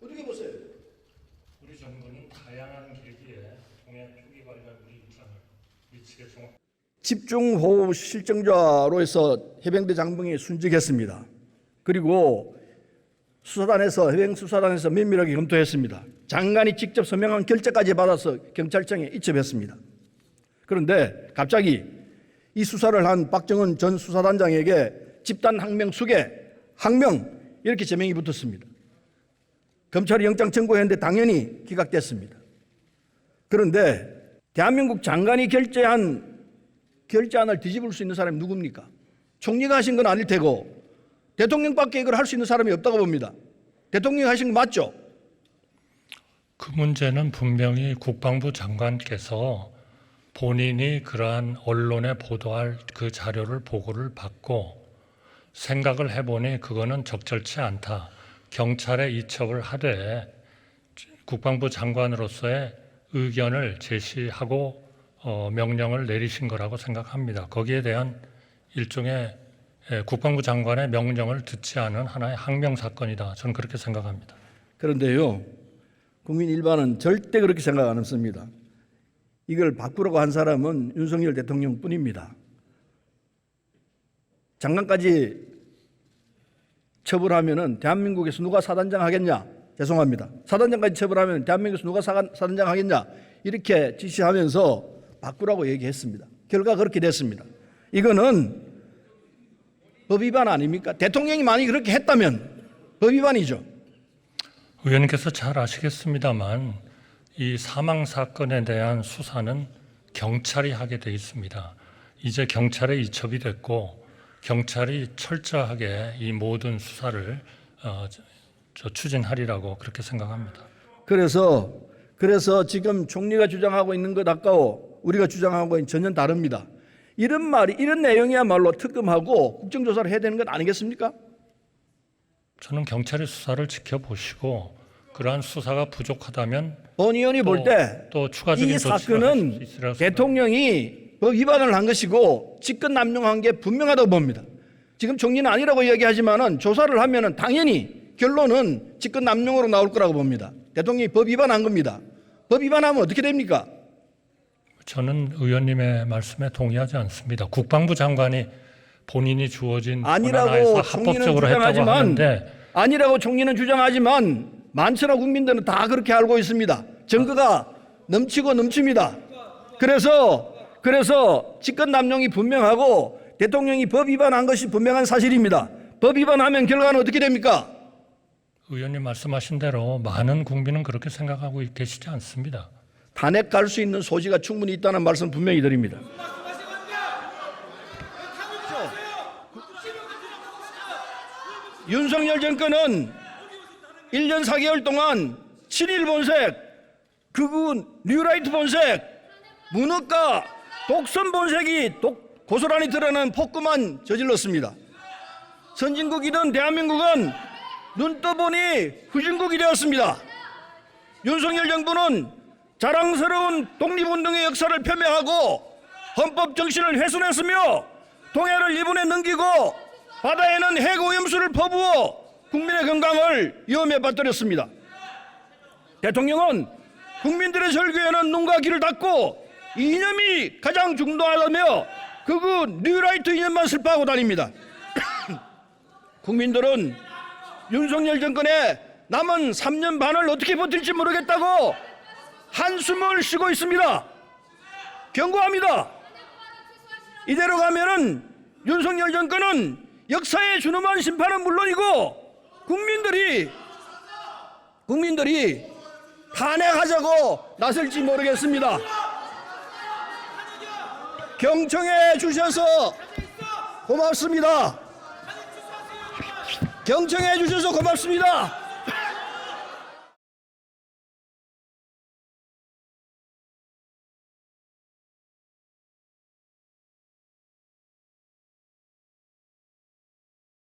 어떻게 보세요? 우리 정부는 다양한 계기에 통해 표기 관련 우리 입장을 미치게 정확. 집중호우 실정자로 해서 해병대 장병이 순직했습니다. 그리고 해병수사단에서 면밀하게 검토했습니다. 장관이 직접 서명한 결재까지 받아서 경찰청에 이첩했습니다. 그런데 갑자기 이 수사를 한 박정은 전 수사단장에게 집단 항명 수계, 항명 이렇게 제명이 붙었습니다. 검찰이 영장 청구했는데 당연히 기각됐습니다. 그런데 대한민국 장관이 결재안을 뒤집을 수 있는 사람이 누굽니까? 총리가 하신 건 아닐 테고 대통령밖에 이걸 할 수 있는 사람이 없다고 봅니다. 대통령이 하신 거 맞죠? 그 문제는 분명히 국방부 장관께서 본인이 그러한 언론에 보도할 그 자료를 보고를 받고 생각을 해보니 그거는 적절치 않다. 경찰에 이첩을 하되 국방부 장관으로서의 의견을 제시하고 명령을 내리신 거라고 생각합니다. 거기에 대한 일종의 국방부 장관의 명령을 듣지 않은 하나의 항명 사건이다. 저는 그렇게 생각합니다. 그런데요, 국민 일반은 절대 그렇게 생각 안 했습니다. 이걸 바꾸라고 한 사람은 윤석열 대통령뿐입니다. 장관까지 처벌하면은 대한민국에서 누가 사단장 하겠냐? 죄송합니다. 사단장까지 처벌하면 대한민국에서 누가 사단장 하겠냐? 이렇게 지시하면서 바꾸라고 얘기했습니다. 결과 그렇게 됐습니다. 이거는 법 위반 아닙니까? 대통령이 만약 그렇게 했다면 법 위반이죠. 의원님께서 잘 아시겠습니다만 이 사망 사건에 대한 수사는 경찰이 하게 돼 있습니다. 이제 경찰에 이첩이 됐고 경찰이 철저하게 이 모든 수사를 추진하리라고 그렇게 생각합니다. 그래서 지금 총리가 주장하고 있는 것 아까워 우리가 주장하고 있는 전혀 다릅니다. 이런 내용이야말로 특검하고 국정조사를 해야 되는 것 아니겠습니까? 저는 경찰의 수사를 지켜보시고 그러한 수사가 부족하다면 본 의원이 볼 때 또 추가적인 이 조치를 사건은 하실 수 있으리라고 대통령이 법 위반을 한 것이고 직권 남용한 게 분명하다고 봅니다. 지금 총리는 아니라고 이야기하지만은 조사를 하면은 당연히 결론은 직권 남용으로 나올 거라고 봅니다. 대통령이 법 위반한 겁니다. 법 위반하면 어떻게 됩니까? 저는 의원님의 말씀에 동의하지 않습니다. 국방부 장관이 본인이 주어진 권한하에서 합법적으로 했다고 하는데 아니라고 총리는 주장하지만 많지나 국민들은 다 그렇게 알고 있습니다. 증거가 넘치고 넘칩니다. 그래서 직권 남용이 분명하고 대통령이 법 위반한 것이 분명한 사실입니다. 법 위반하면 결과는 어떻게 됩니까? 의원님 말씀하신 대로 많은 국민은 그렇게 생각하고 계시지 않습니다. 탄핵 갈 수 있는 소지가 충분히 있다는 말씀 분명히 드립니다. 윤석열 정권은 1년 4개월 동안 7일 본색, 극우 뉴라이트 본색, 문학과 독선 본색이 고스란히 드러나는 폭구만 저질렀습니다. 선진국이던 대한민국은 눈 떠보니 후진국이 되었습니다. 윤석열 정부는 자랑스러운 독립운동의 역사를 폄훼하고 헌법 정신을 훼손했으며 동해를 일본에 넘기고 바다에는 핵오염수를 퍼부어 국민의 건강을 위험에 빠뜨렸습니다. 대통령은 국민들의 절규에는 눈과 귀를 닫고 이념이 가장 중요하다며 극우 뉴라이트 이념만 슬퍼하고 다닙니다. 국민들은 윤석열 정권의 남은 3년 반을 어떻게 버틸지 모르겠다고 한숨을 쉬고 있습니다. 경고합니다. 이대로 가면은 윤석열 정권은 역사에 준엄한 심판은 물론이고 국민들이 탄핵하자고 나설지 모르겠습니다. 경청해 주셔서 고맙습니다. 경청해 주셔서 고맙습니다.